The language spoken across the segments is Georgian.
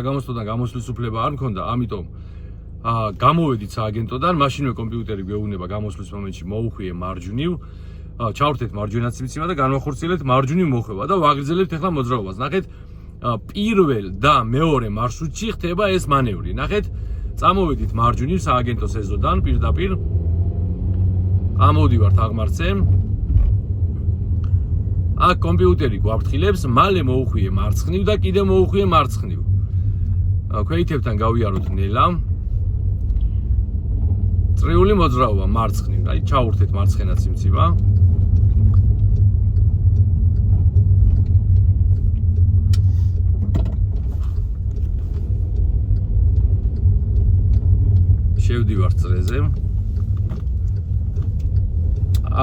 საგამოსტოდან გამოსვლის უფლება არ მქონდა, ამიტომ გამოვედით სააგენტოდან, მაშინვე კომპიუტერი გვეუბნება გამოსვლის მომენტში მოუხვიე მარჯვნივ, ჩავრთეთ მარჯვენა ციმციმა და განვახორციელებთ მარჯვნივ მოხვება და ვაგრძელებთ ახლა მოძრაობას. ნახეთ, პირველ და მეორე მარშრუტში ხდება ეს მანევრი. ნახეთ, წამოვედით მარჯვნივ სააგენტოს ეზოდან პირდაპირ. ამოვდივართ აღმართზე. აქ კომპიუტერი გვაფრთხილებს, მალე მოუხვიე მარცხნივ და კიდევ მოუხვიე მარცხნივ. ქვეითებთან გავიაროთ ნელა. წრიული მოძრაობა მარცხნივ, აი ჩავურთეთ მარცხენა ციმციმა. შევდივართ წრეზე.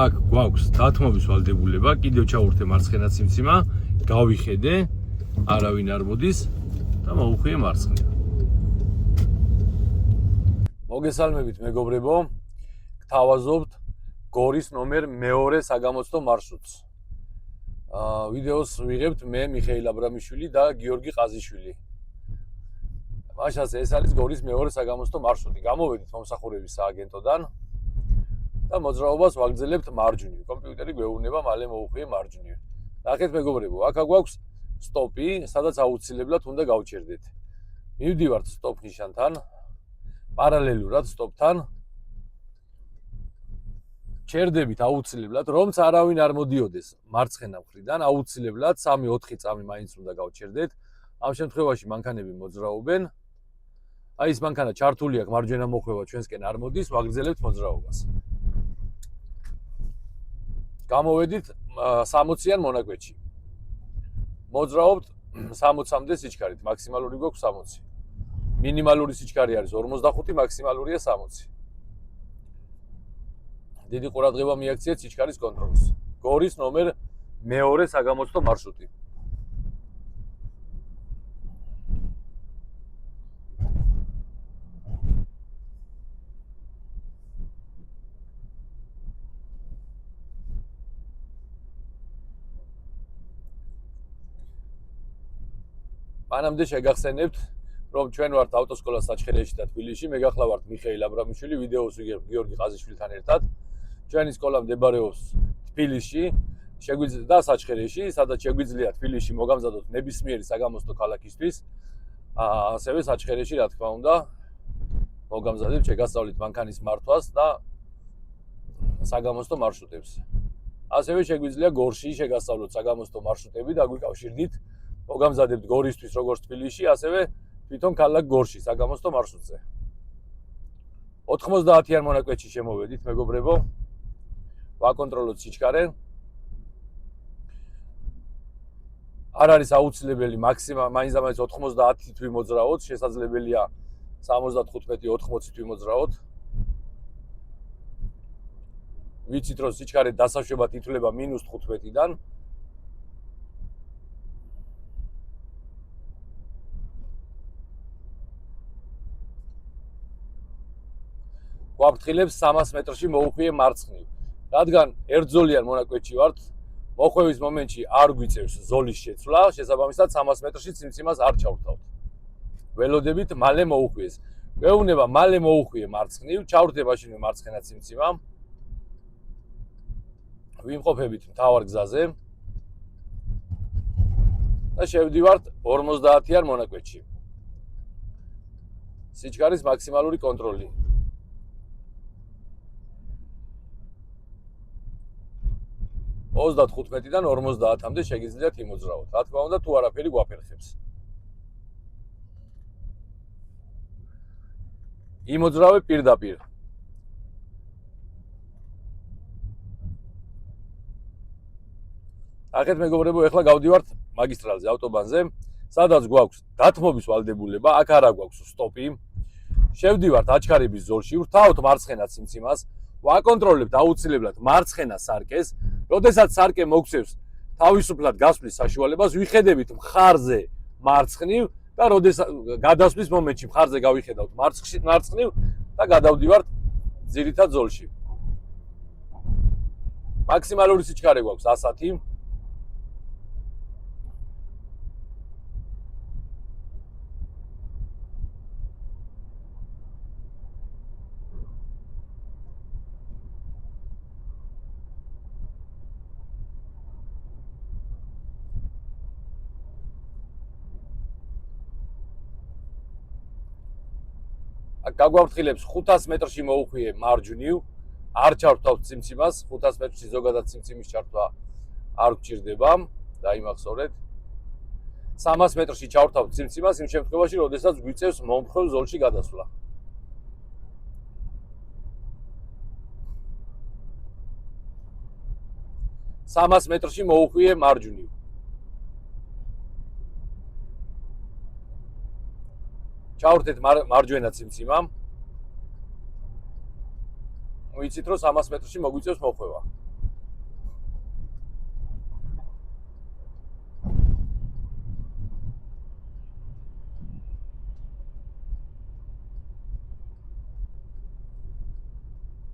აქ გვაქვს დათმობის ვალდებულება, კიდევ ჩავურთე მარცხენა ციმციმა, გავიხედე, არავინ არ მოდის და მოუხვიე მარცხნივ. მოგესალმებით მეგობრებო, გთავაზობთ გორის ნომერ მეორე საგამოცდო მარშრუტს. ვიდეოს ვიღებთ მე მიხეილ აბრამიშვილი და გიორგი ყაზიშვილი. მაშას ეს არის გორის მეორე საგამოცდო მარშრუტი. გამოვედით მომსახურების სააგენტოდან და მოძრაობას ვაგრძელებთ მარჯვნივ. კომპიუტერი გვეუბნება მალე მოუხვიე მარჯვნივ. ნახეთ მეგობრებო, აქ გვაქვს სტოპი, სადაც აუცილებლად უნდა გავჩერდეთ. მივდივართ სტოპ ნიშანთან. პარალელურად სტოპთან ჩერდებით აუცილებლად, რომც არავინ არ მოდიოდეს მარცხენა მხრიდან, აუცილებლად 3-4 წამი მაინც უნდა გავჩერდეთ. ამ შემთხვევაში მანქანები მოძრაობენ. აი ეს მანქანა ჩართული აქვს, მარჯვენა მოხვევა ჩვენსკენ არ მოდის, ვაგრძელებთ მოძრაობას. გამოვედით 60-იან მონაკვეთში. მოძრაობთ 60-მდე სიჩქარით, მაქსიმალური გვაქვს 60. მინიმალური სიჩქარე არის 45, მაქსიმალურია 60. დიდი ყურადღება მიაქციეთ სიჩქარის კონტროლს. გორის ნომერ მეორე საგამოცდო მარშრუტი. მანამდე შეგახსენებთ, რომ ჩვენ ვართ ავტოსკოლა საჩხერეში და თბილისში, მე გახლავართ მიხეილ აბრამიშვილი, ვიდეოს ვიგებ გიორგი ყაზიშვილთან ერთად. ჩვენი სკოლა მდებარეობს თბილისში, და საჩხერეში, სადაც შეგვიძლია თბილისში მოგამზადოთ ნებისმიერი საგამოცდო ქალაქისთვის. ასევე საჩხერეში, რა თქმა უნდა, მოგამზადებთ შეგასწავლით მანქანის მართვას და საგამოცდო მარშრუტებს. ასევე შეგვიძლია გორში შეგასწავლოთ საგამოცდო მარშრუტები და გვიკავშირდით მოგამზადებთ გორისთვის როგორც თბილისში, ასევე თვითონ ქალაქ გორში საგამოცდო მარშრუტზე. 90-იან მონაკვეთში შემოვედით მეგობრებო. ვაკონტროლოთ სიჩქარე. არ არის აუცილებელი მაინც 90 თვი მოძრაოთ, შესაძლებელია 75-80 თვი მოძრაოთ. ვიცით რომ სიჩქარე დასაშვებად ითვლება -15-დან. გვაფრთხილებს 300 მეტრში მოუხვიე მარცხნივ. რადგან ერთზოლიან მონაკვეთში ვართ, მოხვევის მომენტში არ გვიწევს ზოლის შეცვლა, შესაბამისად 300 მეტრში ციმციმას არ ჩავრთავთ. ველოდებით მალე მოუხვიეს. გვეუბნება მალე მოუხვიე მარცხნივ, ჩავრთე მაშინვე მარცხენა ციმციმა. ვიმყოფებით მთავარ გზაზე და შევდივართ 50-იან მონაკვეთში. სიჩქარის მაქსიმალური კონტროლი. 35-დან 50-მდე შეგიძლიათ იმოძრაოთ. რა თქმა უნდა, თუ არაფერი გვაფერხებს. იმოძრავე პირდაპირ. ახეთ მეგობრებო, ეხლა გავდივართ მაგისტრალზე, ავტობანზე, სადაც გვაქვს დათმობის ვალდებულება, აქ არა გვაქვს სტოპი. შევდივართ აჩქარების ზოლში, ვრთავთ მარცხენა ციმციმას, ვაკონტროლებთ აუცილებლად მარცხენა სარკეს. როდესაც სარკე მოგცევს თავისუფლად გასვლის საშუალებას, ვიხედებით მხარზე მარცხნივ და როდესაც გადასვლის მომენტში მხარზე გავიხედავთ მარცხნივ და გადავდივართ ძირითად ზოლში. მაქსიმალური სიჩქარე გვაქვს 100. აქ გაგვაფრთხილებს 500 მეტრში მოუხვიე მარჯვნივ, არ ჩავთავთ ციმციმას, 500 მეტრში ზოგადად ციმციმის ჩართვა არ გჭირდება, დაიმახსოვრეთ. 300 მეტრში ჩავთავთ ციმციმას იმ შემთხვევაში, როდესაც გვიწევს მომხრევ ზოლში გადასვლა. სამას მეტრში მოუხვიე მარჯვნივ. ჩავრთეთ მარჯვენა ციმციმამ. ვიცით, რომ 300 მეტრში მოგვიწევს მოხვევა.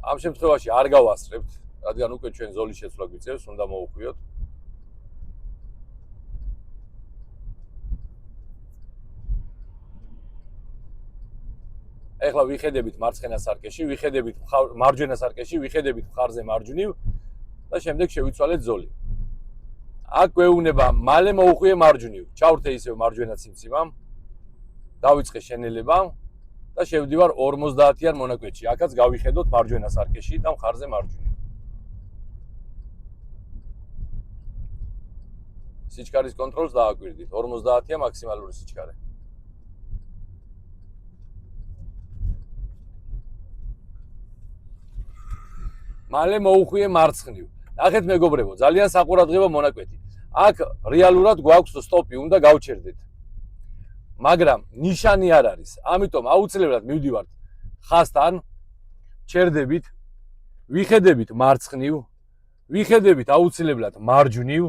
ამ შემთხვევაში არ გავასწრებთ, რადგან უკვე ჩვენ ზოლის შეცვლა გვიწევს, უნდა მოუხვიოთ. ეხლა ვიხედებით მარცხენა სარკეში, ვიხედებით მარჯვენა სარკეში, ვიხედებით მხარზე მარჯვნივ და შემდეგ შევიცვალეთ ზოლი. აქ გვეუბნება მალე მოუხვიე მარჯვნივ. ჩავრთე ისევ მარჯვენა ციმციმამ. დავიწყე შენელება და შევდივარ 50-იან მონაკვეთში. აქაც გავიხედოთ მარჯვენა სარკეში და მხარზე მარჯვნივ. სიჩქარის კონტროლს დააკვირდით. 50-ია მაქსიმალური სიჩქარე. მალე მოუხვიე მარცხნივ. ნახეთ მეგობრებო, ძალიან საყურადღებო მონაკვეთი. აქ რეალურად გვაქვს სტოპი, უნდა გავჩერდეთ. მაგრამ ნიშანი არ არის. ამიტომ აუცილებლად მივდივართ ხაზთან, ჩერდებით, ვიხედებით მარცხნივ, ვიხედებით აუცილებლად მარჯვნივ.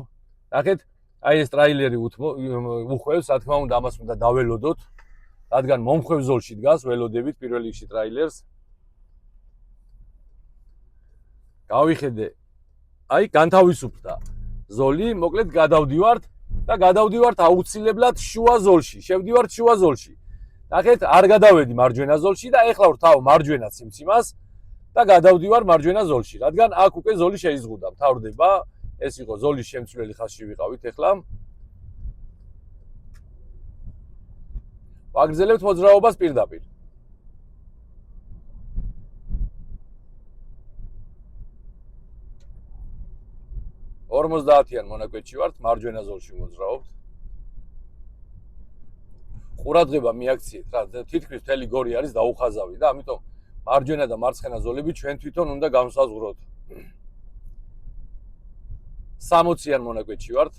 ნახეთ, აი ეს ტრაილერი უხვევს, რა თქმა უნდა, ამას უნდა დაველოდოთ, რადგან მომხვევ ზოლში დგას, ველოდებით პირველ რიგში ტრაილერს. გავიხედე, აი განთავისუფლდა ზოლი, მოკლედ გადავდივართ და გადავდივართ აუცილებლად შუა ზოლში. შევდივართ შუა ზოლში. ნახეთ, არ გადავედი მარჯვენა ზოლში და ეხლა ვთავ მარჯვენა ციმციმას და გადავდივარ მარჯვენა ზოლში, რადგან აქ უკვე ზოლი შეიზღუდა, მთავრდება. ეს იყო ზოლის შემცვლელი ხაზში ვიყავით ეხლა. ვაგრძელებთ მოძრაობას პირდაპირ. ორმოცდაათიან მონაკვეთში ვართ, მარჯვენა ზოლში მოძრაობთ. ყურადღება მიაქციეთ, რა თითქმის მთელი გორი არის დაუხაზავი და ამიტომ მარჯვენა და მარცხენა ზოლები ჩვენ თვითონ უნდა განსაზღვროთ. 60-იან მონაკვეთში ვართ.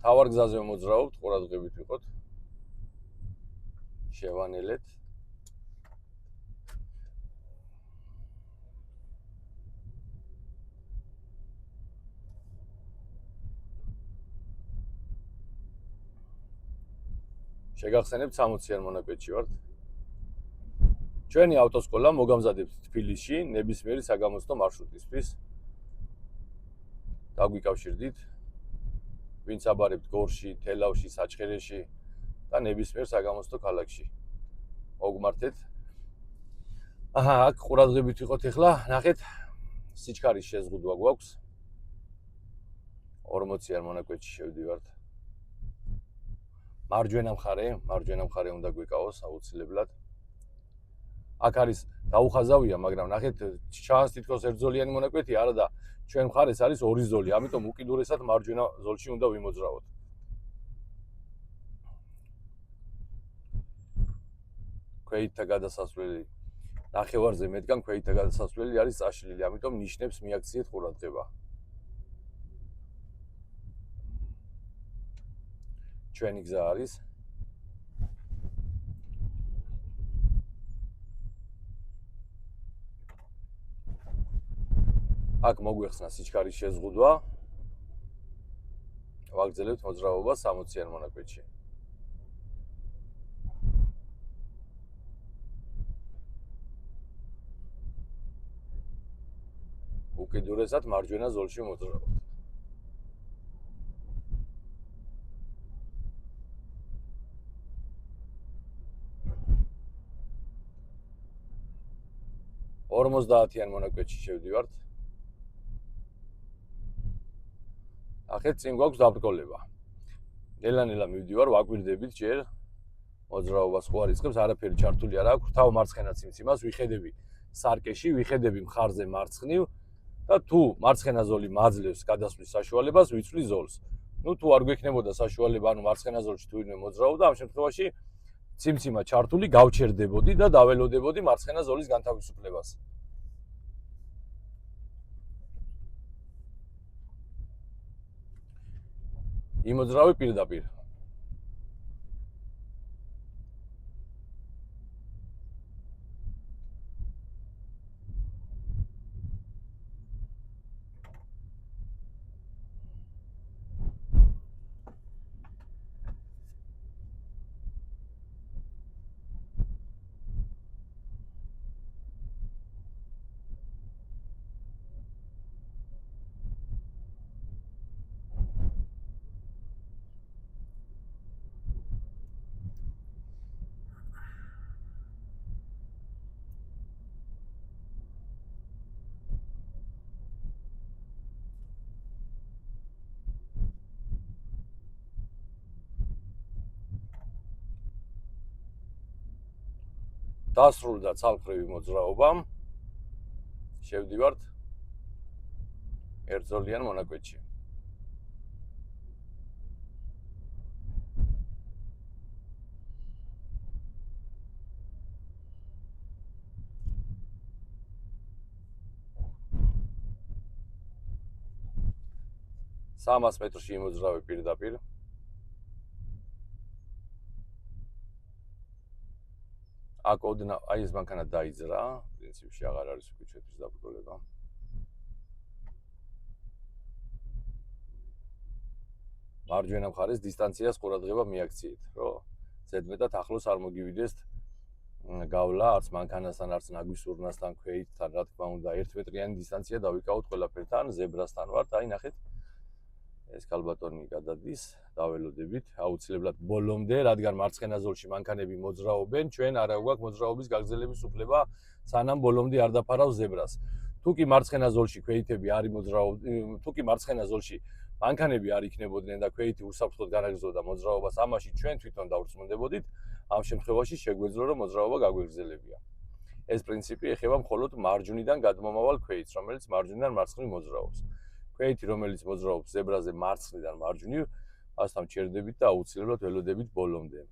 თავარ გზაზე მოძრაობთ, ყურადღებით ვიყოთ. შევანელეთ. შეგახსენებთ 60-იან მონაკვეთში ვართ. ჩვენი ავტოსკოლა მოგამზადებთ თბილისში ნებისმიერი საგამოცდო მარშრუტისთვის. დაგვიკავშირდით. ვინც აბარებთ გორში, თელავში, საჩხერეში და ნებისმიერ საგამოცდო ქალაქში. მოგმართეთ. აქ ყურადღებით ვიყოთ ეხლა, ნახეთ, სიჩქარის შეზღუდვა გვაქვს. 40-იან მონაკვეთში შევდივართ. მარჯვენა მხარე უნდა გვეკავოს აუცილებლად. აქ არის დაუხაზავია, მაგრამ ნახეთ, ჩანს თითქოს ერთზოლიანი მონაკვეთი, არა და ჩვენ მხარეს არის ორი ზოლი, ამიტომ უკიდურესად მარჯვენა ზოლში უნდა ვიმოძრაოთ. ქვეითთა გადასასვლელი ნახევარზე მეტგან ქვეითთა გადასასვლელი არის წაშლილი, ამიტომ ნიშნებს მიაქციეთ ყურადღება. ჩვენი გზა არის აქ მოგვეხსნა სიჩქარის შეზღუდვა. ვაგრძელებთ მოძრაობას 60-იან მონაკვეთში. უკიდურესად მარჯვენა ზოლში მოძრაობთ. 50-იან მონაკვეთში შევდივართ. ახეთ წინ გვაქვს დაბრკოლება. ნელა-ნელა მივდივარ, ვაკვირდებით ჯერ მოძრაობას ხო არ იწყებს, არაფერი ჩართული არ აქვს. თავ მარცხენა ციმციმას ვიხედები სარკეში, ვიხედები მხარზე მარცხნივ და თუ მარცხენა ზოლი მაძლევს გადასვლის საშუალებას, ვიწვი ზოლს. თუ არ გვექნებოდა საშუალება, ანუ მარცხენა ზოლში თუ ვინმე მოძრაობდა, ამ შემთხვევაში ციმციმა ჩართული გავჩერდებოდი და დაველოდებოდი მარცხენა ზოლის განთავისუფლებას. იმოძრავი პირდაპირ. დასრულდა ცალკრივი მოძრაობა. შევდივართ ერთზოლიან მონაკვეთში. სამას მეტრში იმოძრავი პირდაპირ. აქ ოდნა აი ეს მანქანა დაიძრა, პრინციპში აღარ არის უკვე ჩვენთვის დაბრკოლება. მარჯვენა მხარეს დისტანციას ყურადღება მიაქციეთ, რომ ზედმეტად ახლოს არ მოგივიდეს გავლა არც მანქანასთან, არც ნაგვის ურნასთან, ქვეითთან, რა თქმა უნდა, 1 მეტრიანი დისტანცია დავიკავოთ ყველაფერთან, ზებრასთან ვართ, აი ნახეთ. ეს კალბატონი გადადის, დაველოდებით, აუცილებლად ბოლომდე, რადგან მარცხენა ზოლში მანქანები მოძრაობენ, ჩვენ არა გვაქვს მოძრაობის გაგრძელების უფლება, სანამ ბოლომდე არ დაფარავ ზებრას. თუ კი მარცხენა ზოლში ქვეითები არ იმოძრაობდნენ, თუ კი მარცხენა ზოლში მანქანები არ იქნებოდნენ და ქვეითი უსაფრთხოდ განაგრძობდა მოძრაობას, ამაში ჩვენ თვითონ დავრწმუნდებოდით, ამ შემთხვევაში შეგვეძლო რომ მოძრაობა გაგვეგრძელებია. ეს პრინციპი ეხება მხოლოდ მარჯვნიდან გადმომავალ ქვეითს, რომელიც მარჯვნიდან მარცხნივ მოძრაობს. ქვეითი, რომელიც მოძრაობს ზებრაზე მარცხნიდან მარჯვნივ, ასთან ჩერდებით და აუცილებლად ველოდებით ბოლომდე.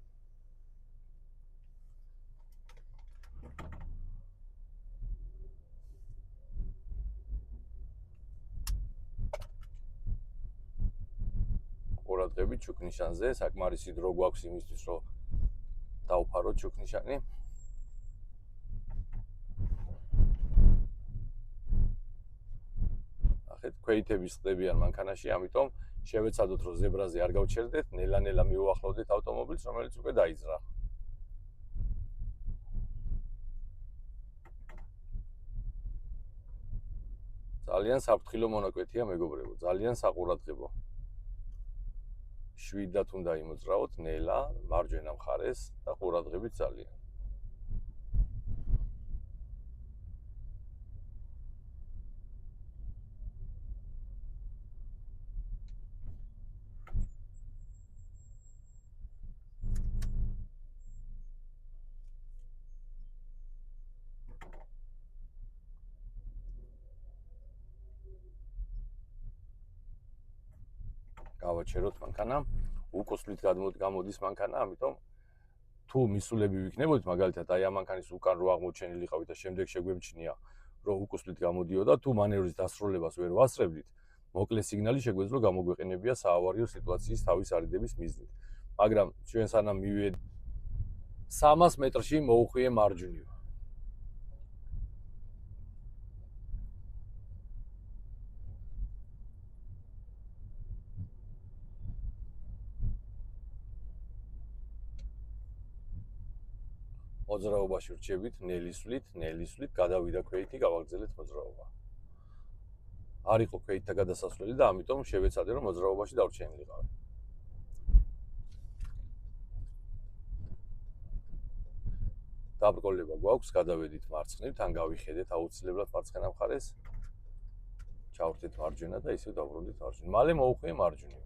ყურადღებით ჩუქნიშანზე, საკმარისი დრო გვაქვს იმისთვის, რომ დავფაროთ ჩუქნიშანი. ქვეითები ხდებიან მანქანაში, ამიტომ შევეცადოთ რომ ზებრაზე არ გავჩერდეთ, ნელა-ნელა მივუახლოვდეთ ავტომობილს, რომელიც უკვე დაიძრა. ძალიან საფრთხილო მონაკვეთია, მეგობრებო, ძალიან საყურადღებო. შვიდად უნდა იმოძრაოთ ნელა მარჯვენა მხარეს და ყურადღებით ძალიან. გავაჩეროთ მანქანა, უკოსლით გამოდის მანქანა, ამიტომ თუ მისულები ვიქნებოდით, მაგალითად აი ამ მანქანის უკან რო აღმოჩენილიყავით და შემდეგ შეგვემჩნია, რომ უკოსლით გამოდიოდა, თუ მანევრის დასრულებას ვერ ვასწრებდით, მოკლე სიგნალი შეგვეძლო გამოგვეყენებია საავარიო სიტუაციის თავის არიდების მიზნით. მაგრამ ჩვენ სანამ მივიდეთ 300 მეტრში მოუხვიე მარჯვნივ. მოძრაობაში ვრჩებით ნელისვლით, გადავიდა ქვეითი, გავაგრძელეთ მოძრაობა. არ იყო ქვეითთა გადასასვლელი და ამიტომ შევეცადე რომ მოძრაობაში დავრჩენილიყავი. დაბრკოლება გვაქვს, გადავედით მარცხნივ, თან გავიხედეთ აუცილებლად მარცხენა მხარეს. ჩავხდით მარჯვენა და ისევ დავბრუნდით მარჯვენა. მალე მოუხვიე მარჯვნივ.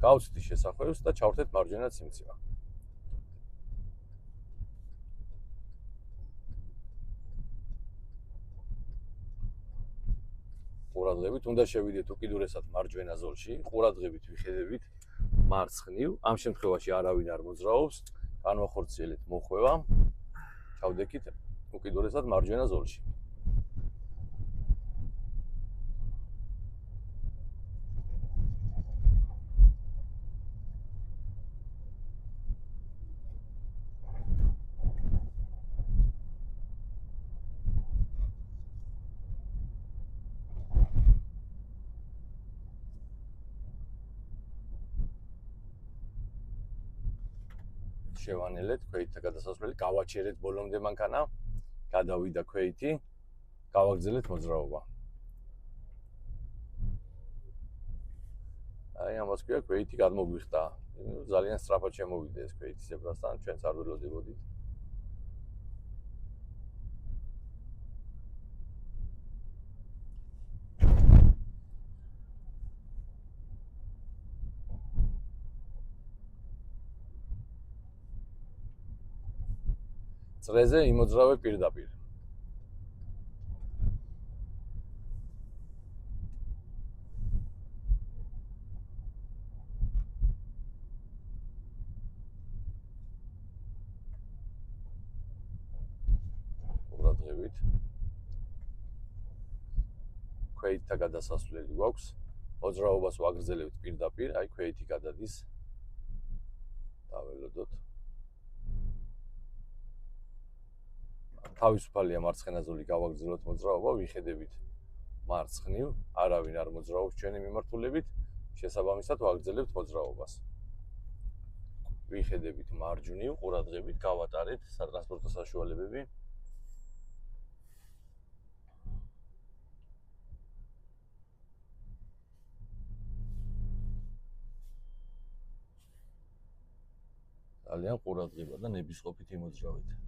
გავცით შესახვევს და ჩავხდით მარჯვენა სიმციმა. ყურადღებით, უნდა შევიდეთ უკიდურესად მარჯვენა ზოლში, ყურადღებით ვიხედებით მარცხნივ. ამ შემთხვევაში არავინ არ მოძრაობს, განვახორციელეთ მოხვევა. ჩავდექით უკიდურესად მარჯვენა ზოლში. შევანელეთ ქვეითთა გადასასვლელი, გავაჩერეთ ბოლომდე მანქანა, გადავიდა ქვეითი, გავაგრძელეთ მოძრაობა. აი ამას ქვია ქვეითი გადმოგვიხდა. ძალიან სწრაფად შემოვიდა ეს ქვეითი ზებრასთან, ჩვენც არ ველოდებოდით. წრეზე იმოძრავე პირდაპირ. ყურადღებით. ქვეითთა გადასასვლელი გვაქვს. მოძრაობას ვაგრძელებთ პირდაპირ, აი ქვეითი გადადის. დაველოდოთ. თავისუფალია მარცხენა ზოლი, გავაგრძელოთ მოძრაობა, ვიხედებით მარცხნივ, არავინ არ მოძრაობს ჩვენი მიმართულებით, შესაბამისად ვაგრძელებთ მოძრაობას. ვიხედებით მარჯვნივ, ყურადღებით, გავატარეთ სატრანსპორტო საშუალებები. ძალიან ყურადღება და ნებისყოფითი მოძრავით.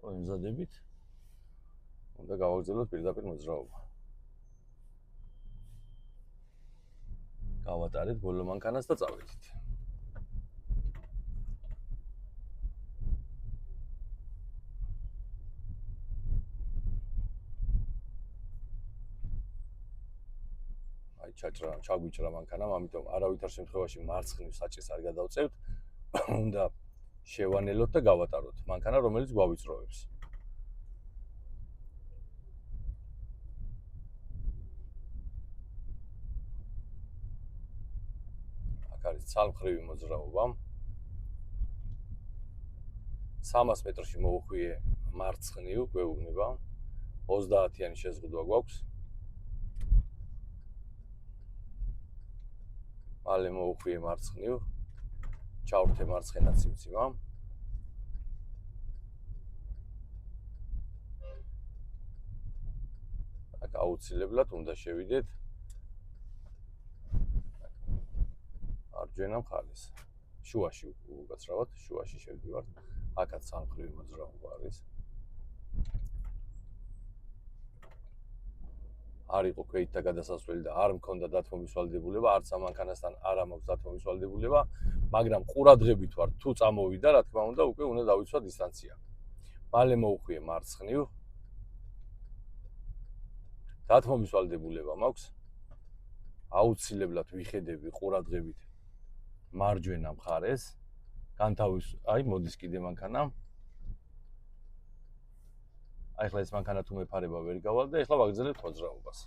ვიმზადებით. უნდა გავაგრძელოთ პირდაპირ მოძრაობა. გავატარეთ ბოლო მანქანას და წავედით. აი ჩაგვიჭრა მანქანამ, ამიტომ არავითარ შემთხვევაში მარცხნივ საჭეს არ გადავწევთ. უნდა შევანელოთ და გავატაროთ მანქანა, რომელიც გვავიწროვებს. აქ არის ცალმხრივი მოძრაობა. 300 მეტრში მოუხვიე მარცხნივ, გვეუბნება. 30-იანი შეზღუდვა გვაქვს. მალე მოუხვიე მარცხნივ. ჩავრთე მარცხენა სიმციმა. აქ აუცილებლად უნდა შევიდეთ მარჯვენა მხარეს. შუაში უკაცრავად, შუაში შევდივართ. აქაც სამხრივი მოძრაობა არის. არ იყო ქვეითთა გადასასვლელი და არ მქონდა დათმობის ვალდებულება, არც ამ მანქანასთან არ მაქვს დათმობის ვალდებულება, მაგრამ ყურადღებით ვარ, თუ წამოვიდა, რა თქმა უნდა, უკვე უნდა დავიცვა დისტანცია. მალე მოუხვიე მარცხნივ. დათმობის ვალდებულება მაქვს. აუცილებლად ვიხედები ყურადღებით მარჯვენა მხარეს. განთავის, აი მოდის კიდე მანქანა. აი ხლა ეს მანქანა თუ მეფარება ვერ გავალ და ეხლა ვაგრძელებთ მოძრაობას.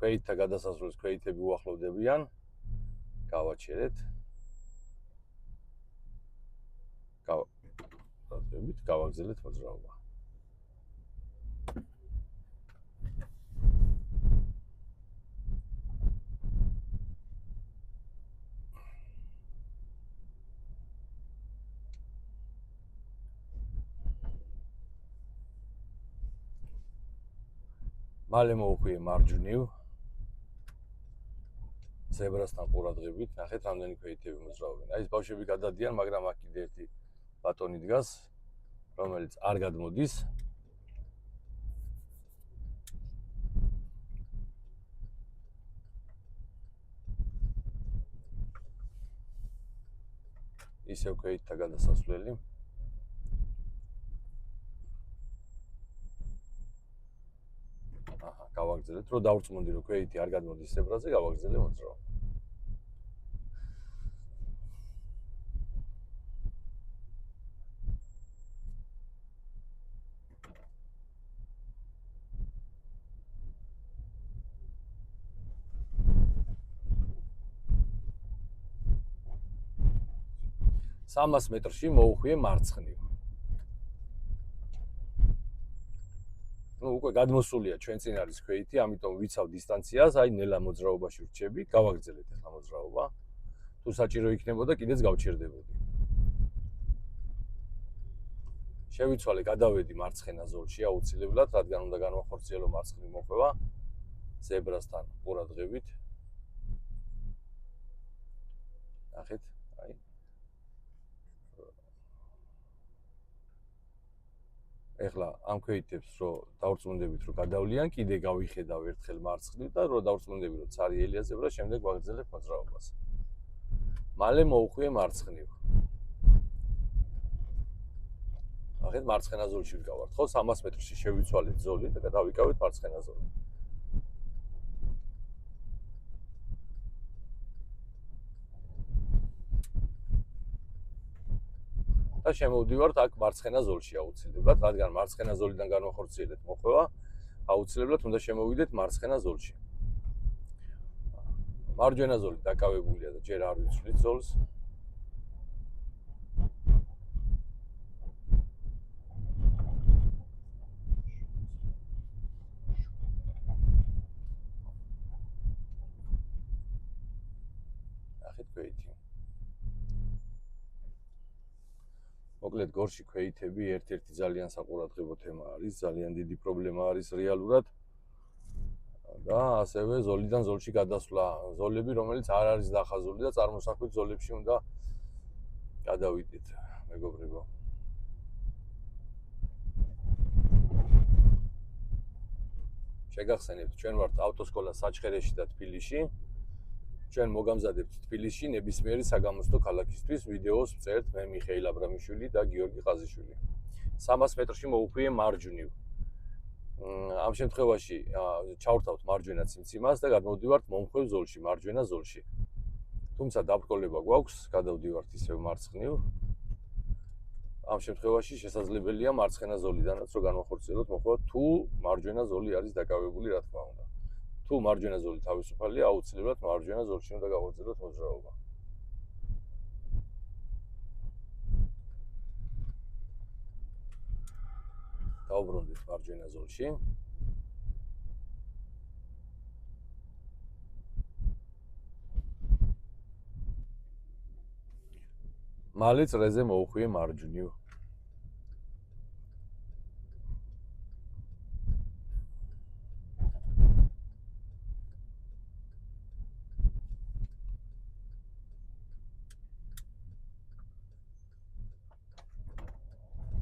ქვეითთა გადასასვლელს ქვეითები უახლოვდებიან. გავაჩერეთ. გავაგრძელეთ მოძრაობა. მალე მოუხვიე მარჯვნივ. ზებრასთან ყურადღებით, ნახეთ რამდენი ქვეითები მოძრაობენ. აი ეს ბავშვები გადადიან, მაგრამ აქ კიდე ერთი ბატონი დგას, რომელიც არ გადმოდის. ისევ ქვეითთა გადასასვლელი. აჰა, გავაგრძელებთ, რომ დავrწმუნდი, რომ ქვეითი არ გადმოდის ზებრაზე, გავაგრძელე მოძრაობა. სამას მეტრში მოუხვიე მარცხნივ. უკვე გადმოსულია ჩვენ წინ არის ქვეითი, ამიტომ ვიცავ დისტანციას, აი ნელა მოძრაობაში ვრჩები, გავაგრძელეთ ახლა მოძრაობა. თუ საჭირო იქნებოდა, კიდეც გავჩერდებოდი. შევიცვალე, გადავედი მარცხენა ზოლში აუცილებლად, რადგან უნდა განვახორციელო მარცხნივ მოხვევა ზებრასთან ყურადღებით. ნახეთ, აი. ეხლა ამ ქვეითებს რო დავrწმუნდებით, რომ გადავლიან, კიდე გავიხედავ ერთხელ მარცხნივ და რო დავrწმუნდები, რომ ცარიელია ზებრა, შემდეგ ვაგრძელებ მოძრაობას. მალე მოუხვიე მარცხნივ. ნახეთ, მარცხენა ზოლში ვიკავართ, ხო? 300 მეტრში შევიცვალეთ ზოლი და დავიკავეთ მარცხენა ზოლი. და შემოვდივართ აქ მარცხენა ზოლში აუცილებლად, რადგან მარცხენა ზოლიდან განვახორციელეთ მოხვევა, აუცილებლად უნდა შემოვიდეთ მარცხენა ზოლში. მარჯვენა ზოლი დაკავებულია და ჯერ არ ვიცვლით ზოლს. ნახეთ ქვეითი. მოკლედ გორში ქვეითები ერთ-ერთი ძალიან საყურადღებო თემა არის, ძალიან დიდი პრობლემა არის რეალურად. და ასევე ზოლიდან ზოლში გადასვლა, ზოლები, რომელიც არ არის დახაზული და წარმოსახვით ზოლებში უნდა გადავიდეთ, მეგობრებო. შეგახსენებთ, ჩვენ ვართ ავტოსკოლა საჩხერეში და თბილისში. ჩვენ მოგამზადებთ თბილისში ნებისმიერი საგამოცდო ქალაქისთვის ვიდეოს ვწერთ მე მიხეილ აბრამიშვილი და გიორგი ყაზიშვილი. 300 მეტრში მოუხვიე მარჯვნივ. ამ შემთხვევაში ჩავრთავთ მარჯვენა ციმციმას და გადმოვდივართ მომხვევ ზოლში, მარჯვენა ზოლში. თუმცა დაბრკოლება გვაქვს, გადავდივართ ისევ მარცხნივ. ამ შემთხვევაში შესაძლებელია მარცხენა ზოლიდანაც რო განვახორციელოთ მოხვა, თუ მარჯვენა ზოლი არის დაკავებული, რა თქმა უნდა. თუ მარჯვენა ზოლი თავისუფალია, აუცილებლად მარჯვენა ზოლში უნდა გავაგრძელოთ მოძრაობა. დავბრუნდით მარჯვენა ზოლში. მალე წრეზე მოუხვიე მარჯვნივ.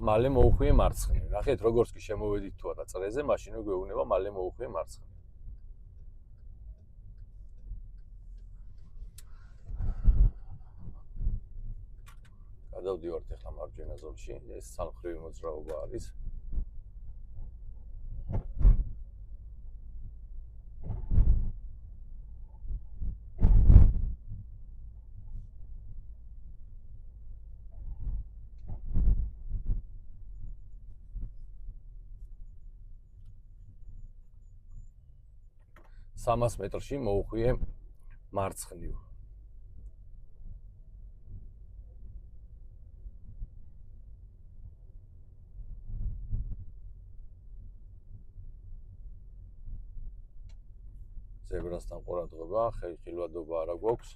მალე მოუხვიე მარცხნივ. ნახეთ, როგორც კი შემოვედით თუ არა წრეზე, მაშინვე გვეუბნება მალე მოუხვიე მარცხნივ. გადავდივართ ახლა მარჯვენა ზოლში, ეს სამხრივი მოძრაობა არის. სამას მეტრში მოუხვიე მარცხნივ. ზებრასთან ყურადღება, ხილვადობა არა გვაქვს.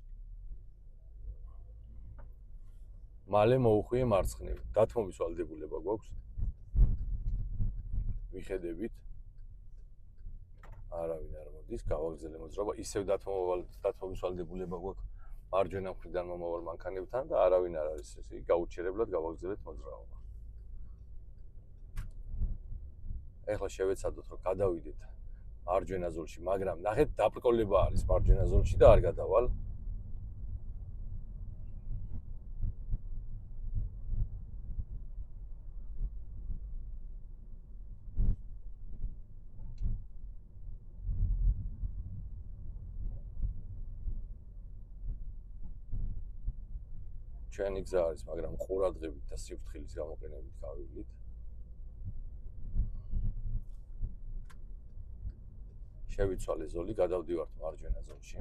მალე მოუხვიე მარცხნივ. დათმობის ვალდებულება გვაქვს. მიხედებით. არავინ არ მოდის, გავაგრძელე მოძრაობა, ისევ დათმობისვალდებულება გვაქვს მარჯვენა მხრიდან მომავალ მანქანებთან და არავინ არ არის, ესე იგი გაუჩერებლად გავაგრძელეთ მოძრაობა. ეხლა შევეცადოთ, რომ გადავიდეთ მარჯვენა ზოლში, მაგრამ ნახეთ, დაბრკოლება არის მარჯვენა ზოლში და არ გადავალ. ჩვენი გზა არის, მაგრამ ყურადღებით და სიფრთხილის გამოყენებით გავივლით. შევიცვალე ზოლი, გადავდივართ მარჯვენა ზოლში.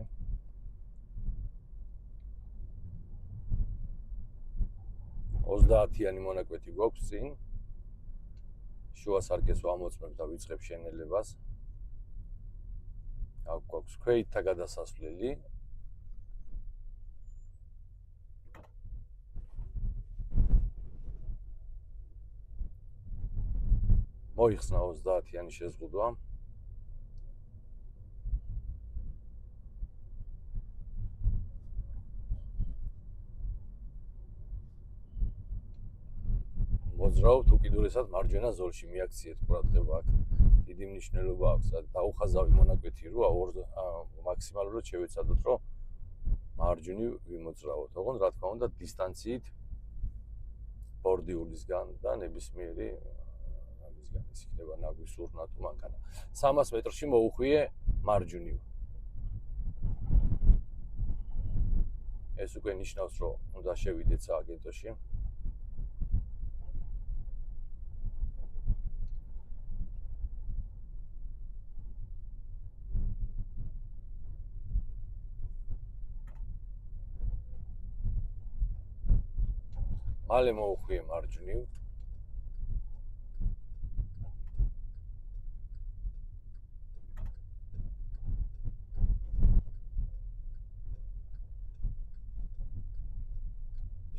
ოცდაათიანი მონაკვეთი გვაქვს წინ. შუა სარკეს ვამოწმებ და ვიწყებ შენელებას. აქ გვაქვს ქვეითთა გადასასვლელი. მოიხსნა 30-იანი შეზღუდვა. მოძრაობთ უკიდურესად მარჯვენა ზოლში, მიაქციეთ ყურადღება აქ. დიდი მნიშვნელობა აქვს, დაუხაზავი მონაკვეთი როა, მაქსიმალურად შევეცადოთ, რომ მარჯვნივ ვიმოძრაოთ. ოღონდ რა თქმა უნდა, დისტანციით ბორდიულისგან და ნებისმიერი ამისგან ის იქნება ნაგვის ურნა თუ მანქანა. 300 მეტრში მოუხვიე მარჯვნივ. ეს უკვე ნიშნავს, რომ უნდა შევიდეთ სააგენტოში. მალე მოუხვიე მარჯვნივ.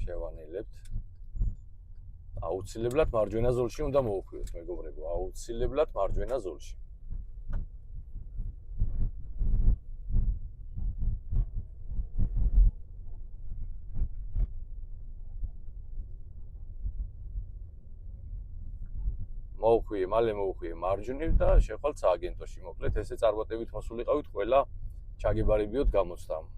შევანელებთ. აუცილებლად მარჯვენა ზოლში უნდა მოუხვიოთ, მეგობრებო, აუცილებლად მარჯვენა ზოლში. მალე მოუხვიე მარჯვნივ და შევხვალთ სააგენტოში. მოკლედ, ესე წარმატებით მოსულიყავით ყველა ჩაგებარებიოთ გამოცდამ.